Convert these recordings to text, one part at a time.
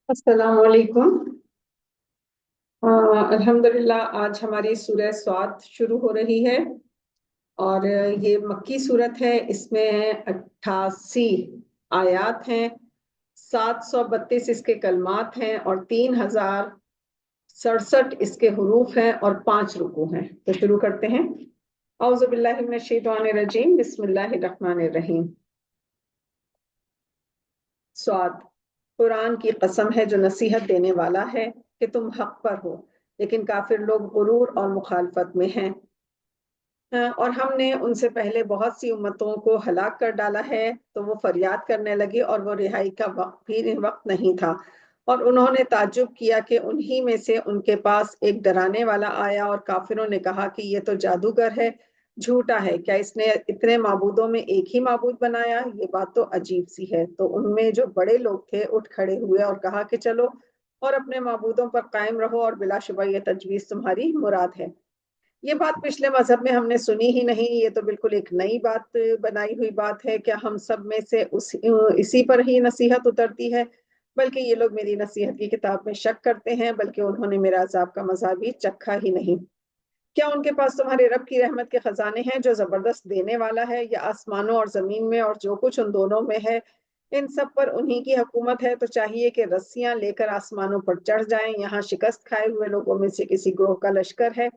अस्सलाम वालेकुम। अल्हम्दुलिल्लाह आज हमारी सूरह स्वाद शुरू हो रही है और ये मक्की सूरत है। इसमें 88 आयात हैं, 732 इसके कलमात हैं और 3067 इसके हरूफ हैं और 5 रुकू हैं। तो शुरू करते हैं। औज़ु बिल्लाहि मिनश शैतानिर रजीम, बिस्मिल्लाहिर रहमानिर रहीम। स्वाद। कुरान की कसम है जो नसीहत देने वाला है कि तुम हक पर हो, लेकिन काफिर लोग गुरूर और मुखालफत में हैं। और हमने उनसे पहले बहुत सी उम्मतों को हलाक कर डाला है, तो वो फरियाद करने लगे और वो रिहाई का वक्त नहीं था। और उन्होंने ताज्जुब किया कि उन्हीं में से उनके पास एक डराने वाला आया और काफिरों ने कहा कि ये तो जादूगर है, झूठा है। क्या इसने इतने माबूदों में एक ही माबूद बनाया? ये बात तो अजीब सी है। तो उनमें जो बड़े लोग थे उठ खड़े हुए और कहा कि चलो और अपने माबूदों पर कायम रहो, और बिलाशुबा ये तजवीज तुम्हारी मुराद है। ये बात पिछले मजहब में हमने सुनी ही नहीं, ये तो बिल्कुल एक नई बात, बनाई हुई बात है। क्या हम सब में से इसी पर ही नसीहत उतरती है? बल्कि ये लोग मेरी नसीहत की किताब में शक करते हैं, बल्कि उन्होंने मेरा अजाब का मजा भी चखा ही नहीं। क्या उनके पास तुम्हारे रब की रहमत के खजाने हैं जो जबरदस्त देने वाला है, या आसमानों और जमीन में और जो कुछ उन दोनों में है, इन सब पर उन्हीं की हुकूमत है? तो चाहिए कि रस्सियां लेकर आसमानों पर चढ़ जाएं। यहाँ शिकस्त खाए हुए लोगों में से किसी ग्रोह का लश्कर है।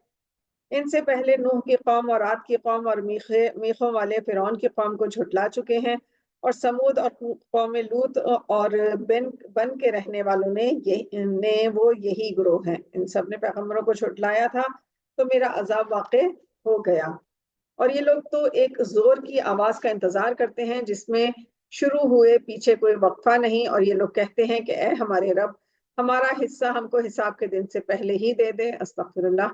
इनसे पहले नूह की कौम और आद की कौम और मीखों वाले फिरौन की कौम को झुटला चुके हैं। और समूद और कौम लूत और बन के रहने वालों ने वो यही ग्रोह हैं। इन सब ने पैगम्बरों को झुटलाया था, तो मेरा अजाब वाक़े हो गया। और ये लोग तो एक जोर की आवाज का इंतजार करते हैं जिसमें शुरू हुए पीछे कोई वक्फा नहीं। और ये लोग कहते हैं कि ए हमारे रब, हमारा हिस्सा हमको हिसाब के दिन से पहले ही दे दे। अस्तगफिरुल्लाह।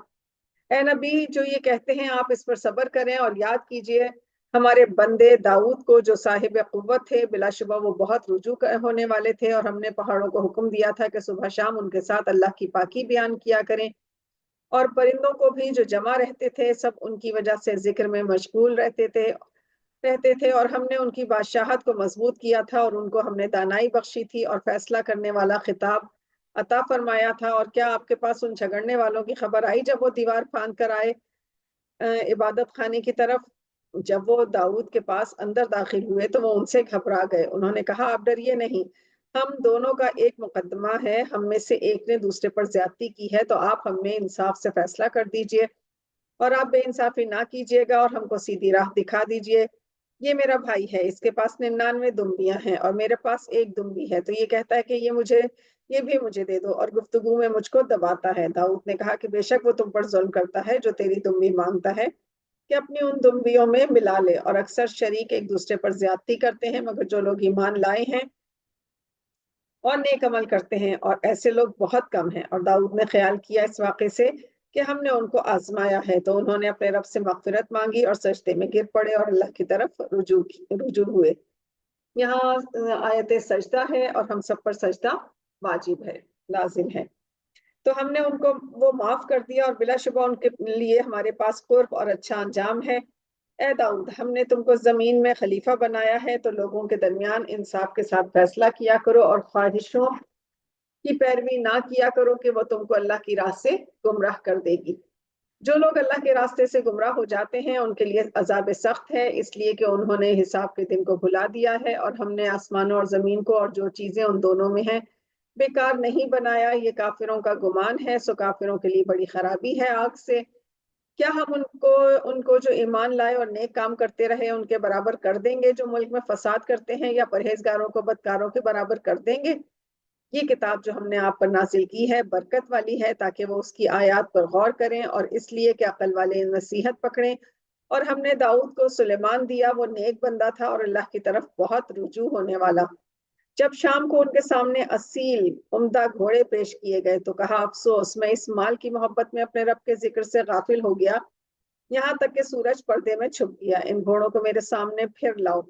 ए नबी, जो ये कहते हैं आप इस पर सब्र करें और याद कीजिए हमारे बंदे दाऊद को जो साहिब कुव्वत थे। बिलाशुबा वो बहुत रुजू होने वाले थे, और हमने पहाड़ों को हुक्म दिया था कि सुबह शाम उनके साथ अल्लाह की पाकी बयान किया करें। और परिंदों को भी जो जमा रहते थे, सब उनकी वजह से जिक्र में मशगूल रहते थे। और हमने उनकी बादशाहत को मजबूत किया था, और उनको हमने दानाई बख्शी थी और फैसला करने वाला खिताब अता फरमाया था। और क्या आपके पास उन झगड़ने वालों की खबर आई जब वो दीवार फांद कर आए इबादत खाने की तरफ? जब वो दाऊद के पास अंदर दाखिल हुए तो वो उनसे घबरा गए। उन्होंने कहा, आप डरिए नहीं, हम दोनों का एक मुकदमा है, हम में से एक ने दूसरे पर ज्यादती की है, तो आप हमें इंसाफ से फैसला कर दीजिए और आप बेइंसाफी ना कीजिएगा और हमको सीधी राह दिखा दीजिए। ये मेरा भाई है, इसके पास 99 दुम्बियां हैं और मेरे पास एक दुम्बी है, तो ये कहता है कि ये भी मुझे दे दो, और गुफ्तगू में मुझको दबाता है। दाऊद ने कहा कि बेशक वो तुम पर जुल्म करता है जो तेरी दुम्बी मांगता है कि अपनी उन दुम्बियों में मिला ले। और अक्सर शरीक एक दूसरे पर ज्यादती करते हैं, मगर जो लोग ईमान लाए हैं और नेक अमल करते हैं, और ऐसे लोग बहुत कम हैं। और दाऊद ने ख्याल किया इस वाक़े से कि हमने उनको आजमाया है, तो उन्होंने अपने रब से मगफिरत मांगी और सजदे में गिर पड़े और अल्लाह की तरफ रुजू हुए। यहाँ आयत सजदा है और हम सब पर सजदा वाजिब है, लाजिम है। तो हमने उनको वो माफ कर दिया, और बिलाशुबा उनके लिए हमारे पास कुर्ब और अच्छा अंजाम है। ए दाऊद, हमने तुमको जमीन में खलीफा बनाया है, तो लोगों के दरमियान इंसाफ के साथ फैसला किया करो और ख्वाहिशों की पैरवी ना किया करो कि वो तुमको अल्लाह की राह से गुमराह कर देगी। जो लोग अल्लाह के रास्ते से गुमराह हो जाते हैं उनके लिए अजाब सख्त है, इसलिए कि उन्होंने हिसाब के दिन को भुला दिया है। और हमने आसमानों और जमीन को और जो चीजें उन दोनों में हैं बेकार नहीं बनाया। ये काफिरों का गुमान है, सो काफिरों के लिए बड़ी खराबी है आग से। क्या हम उनको उनको जो ईमान लाए और नेक काम करते रहे उनके बराबर कर देंगे जो मुल्क में फसाद करते हैं, या परहेजगारों को बदकारों के बराबर कर देंगे? ये किताब जो हमने आप पर नाजिल की है बरकत वाली है, ताकि वो उसकी आयत पर गौर करें, और इसलिए कि अकल वाले नसीहत पकड़ें। और हमने दाऊद को सुलेमान दिया, वो नेक बंदा था और अल्लाह की तरफ बहुत रुजू होने वाला। जब शाम को उनके सामने असील उम्दा घोड़े पेश किए गए, तो कहा, अफसोस, मैं इस माल की मोहब्बत में अपने रब के जिक्र से गाफिल हो गया, यहाँ तक कि सूरज पर्दे में छुप गया। इन घोड़ों को मेरे सामने फिर लाओ।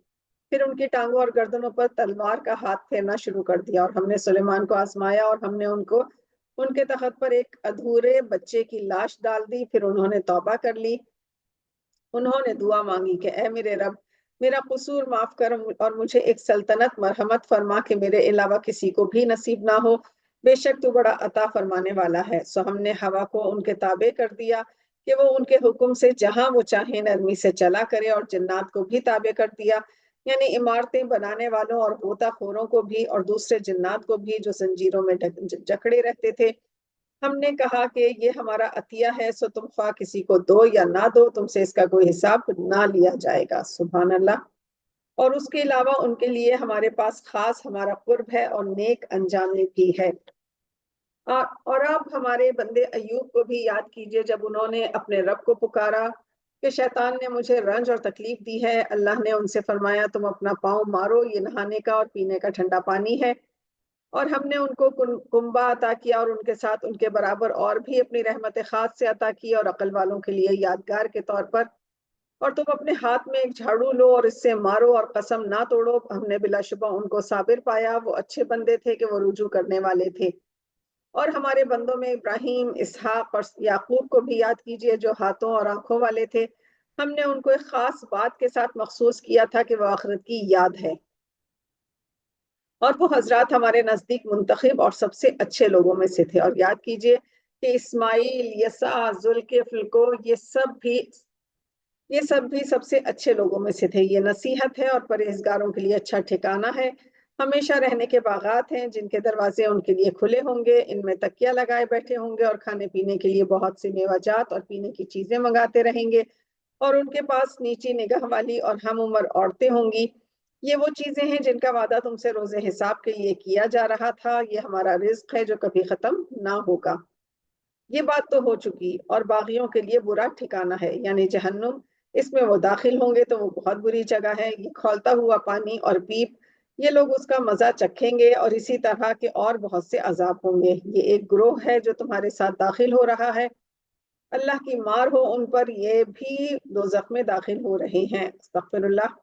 फिर उनकी टांगों और गर्दनों पर तलवार का हाथ फेरना शुरू कर दिया। और हमने सुलेमान को आजमाया, और हमने उनको उनके तख्त पर एक अधूरे बच्चे की लाश डाल दी। फिर उन्होंने तौबा कर ली, उन्होंने दुआ मांगी कि ए मेरे रब, मेरा कसूर माफ कर और मुझे एक सल्तनत मरहमत फरमा कि मेरे अलावा किसी को भी नसीब ना हो। بے شک تو بڑا عطا فرمانے والا ہے۔ سو ہم نے ہوا کو ان کے تابع کر دیا کہ وہ ان کے حکم سے جہاں وہ چاہیں نرمی سے چلا کرے، اور جنات کو بھی تابع کر دیا، یعنی عمارتیں بنانے والوں اور غوطہ خوروں کو بھی، اور دوسرے جنات کو بھی جو زنجیروں میں جکڑے رہتے تھے۔ ہم نے کہا کہ یہ ہمارا عطیہ ہے، سو تم خواہ کسی کو دو یا نہ دو، تم سے اس کا کوئی حساب نہ لیا جائے گا۔ سبحان اللہ۔ اور اس کے علاوہ ان کے لیے ہمارے پاس خاص ہمارا قرب ہے اور نیک انجام بھی ہے۔ اور آپ ہمارے بندے ایوب کو بھی یاد کیجئے، جب انہوں نے اپنے رب کو پکارا کہ شیطان نے مجھے رنج اور تکلیف دی ہے، اللہ نے ان سے فرمایا تم اپنا پاؤں مارو، یہ نہانے کا اور پینے کا ٹھنڈا پانی ہے۔ اور ہم نے ان کو کنبا عطا کیا، اور ان کے ساتھ ان کے برابر اور بھی اپنی رحمت خاص سے عطا کی، اور عقل والوں کے لیے یادگار کے طور پر۔ اور تم اپنے ہاتھ میں ایک جھاڑو لو اور اس سے مارو اور قسم نہ توڑو، ہم نے بلا شبہ ان کو صابر پایا، وہ اچھے بندے تھے کہ وہ رجوع کرنے والے تھے۔ اور ہمارے بندوں میں ابراہیم، اسحاق اور یعقوب کو بھی یاد کیجئے، جو ہاتھوں اور آنکھوں والے تھے۔ ہم نے ان کو ایک خاص بات کے ساتھ مخصوص کیا تھا کہ وہ آخرت کی یاد ہے، اور وہ حضرات ہمارے نزدیک منتخب اور سب سے اچھے لوگوں میں سے تھے۔ اور یاد کیجئے کہ اسماعیل، یسع، ذوالکفل کو یہ سب بھی سب سے اچھے لوگوں میں سے تھے۔ یہ نصیحت ہے اور پرہیزگاروں کے لیے اچھا ٹھکانہ ہے۔ ہمیشہ رہنے کے باغات ہیں جن کے دروازے ان کے لیے کھلے ہوں گے، ان میں تکیہ لگائے بیٹھے ہوں گے، اور کھانے پینے کے لیے بہت سی میوہ جات اور پینے کی چیزیں منگاتے رہیں گے، اور ان کے پاس نیچی نگاہ والی اور ہم عمر عورتیں ہوں گی۔ یہ وہ چیزیں ہیں جن کا وعدہ تم سے روز حساب کے لیے کیا جا رہا تھا، یہ ہمارا رزق ہے جو کبھی ختم نہ ہوگا۔ یہ بات تو ہو چکی، اور باغیوں کے لیے برا ٹھکانہ ہے، یعنی جہنم، اس میں وہ داخل ہوں گے تو وہ بہت بری جگہ ہے۔ یہ کھولتا ہوا پانی اور پیپ، یہ لوگ اس کا مزہ چکھیں گے، اور اسی طرح کے اور بہت سے عذاب ہوں گے۔ یہ ایک گروہ ہے جو تمہارے ساتھ داخل ہو رہا ہے، اللہ کی مار ہو ان پر، یہ بھی دوزخ میں داخل ہو رہے ہیں۔ استغفر اللہ۔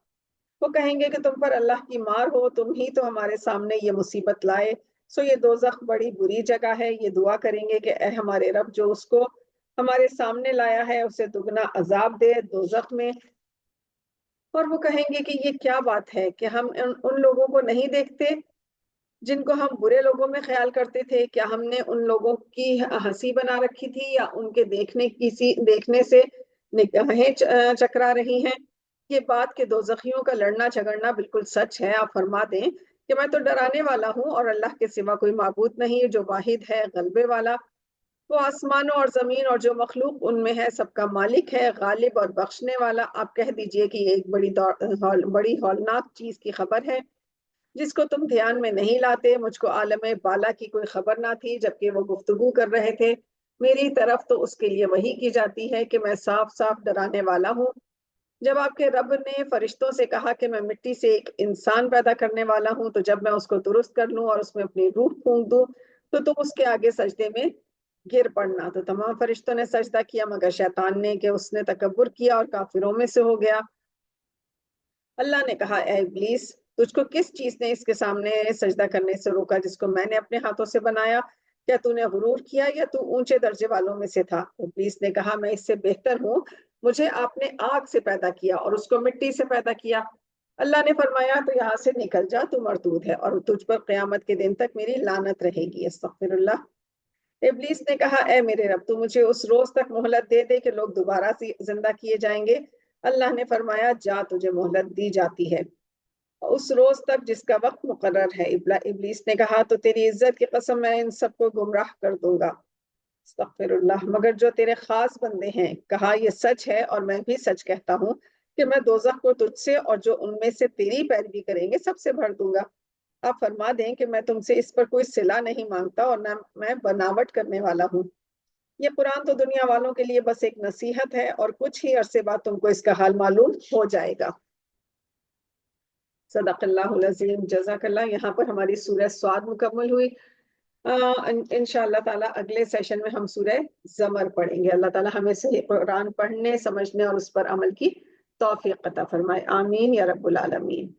وہ کہیں گے کہ تم پر اللہ کی مار ہو، تم ہی تو ہمارے سامنے یہ مصیبت لائے، سو یہ دوزخ بڑی بری جگہ ہے۔ یہ دعا کریں گے کہ اے ہمارے رب، جو اس کو ہمارے سامنے لایا ہے اسے دگنا عذاب دے دوزخ میں۔ اور وہ کہیں گے کہ یہ کیا بات ہے کہ ہم ان لوگوں کو نہیں دیکھتے جن کو ہم برے لوگوں میں خیال کرتے تھے؟ کیا ہم نے ان لوگوں کی ہنسی بنا رکھی تھی، یا ان کے دیکھنے سے نگاہیں چکرا رہی ہیں؟ یہ بات کہ دوزخیوں کا لڑنا جھگڑنا بالکل سچ ہے۔ آپ فرما دیں کہ میں تو ڈرانے والا ہوں، اور اللہ کے سوا کوئی معبود نہیں جو واحد ہے، غلبے والا۔ وہ آسمانوں اور زمین اور جو مخلوق ان میں ہے سب کا مالک ہے، غالب اور بخشنے والا۔ آپ کہہ دیجئے کہ یہ ایک بڑی ہولناک چیز کی خبر ہے جس کو تم دھیان میں نہیں لاتے۔ مجھ کو عالم بالا کی کوئی خبر نہ تھی جبکہ وہ گفتگو کر رہے تھے، میری طرف تو اس کے لیے وحی کی جاتی ہے کہ میں صاف صاف ڈرانے والا ہوں۔ جب آپ کے رب نے فرشتوں سے کہا کہ میں مٹی سے ایک انسان پیدا کرنے والا ہوں، تو جب میں اس کو درست کر لوں اور اس میں اپنی روح پھونک دوں تو تم اس کے آگے سجدے میں گر پڑنا۔ تو تمام فرشتوں نے سجدہ کیا مگر شیطان نے، کہ اس نے تکبر کیا اور کافروں میں سے ہو گیا۔ اللہ نے کہا اے ابلیس، تجھ کو کس چیز نے اس کے سامنے سجدہ کرنے سے روکا جس کو میں نے اپنے ہاتھوں سے بنایا؟ کیا تو نے غرور کیا یا تو اونچے درجے والوں میں سے تھا؟ ابلیس نے کہا میں اس سے بہتر ہوں، مجھے آپ نے آگ سے پیدا کیا اور اس کو مٹی سے پیدا کیا۔ اللہ نے فرمایا تو یہاں سے نکل جا، تو مردود ہے، اور تجھ پر قیامت کے دن تک میری لعنت رہے گی۔ استغفر اللہ۔ ابلیس نے کہا اے میرے رب، تو مجھے اس روز تک مہلت دے دے کہ لوگ دوبارہ زندہ کیے جائیں گے۔ اللہ نے فرمایا جا، تجھے مہلت دی جاتی ہے اس روز تک جس کا وقت مقرر ہے۔ ابلیس نے کہا تو تیری عزت کی قسم میں ان سب کو گمراہ کر دوں گا۔ استغفر اللہ۔ مگر جو تیرے خاص بندے ہیں، کہا یہ سچ ہے اور میں بھی سچ کہتا ہوں کہ میں دوزخ کو تجھ سے اور جو ان میں سے تیری پیروی کریں گے سب سے بھر دوں گا۔ آپ فرما دیں کہ میں تم سے اس پر کوئی صلہ نہیں مانگتا اور نہ میں بناوٹ کرنے والا ہوں۔ یہ قرآن تو دنیا والوں کے لیے بس ایک نصیحت ہے، اور کچھ ہی عرصے بعد تم کو اس کا حال معلوم ہو جائے گا۔ صدق اللہ العظیم۔ جزاک اللہ۔ یہاں پر ہماری سورہ صاد مکمل ہوئی۔ انشاءاللہ تعالیٰ اگلے سیشن میں ہم سورہ زمر پڑھیں گے۔ اللہ تعالیٰ ہمیں صحیح قرآن پڑھنے، سمجھنے اور اس پر عمل کی توفیق عطا فرمائے۔ آمین یا رب العالمین۔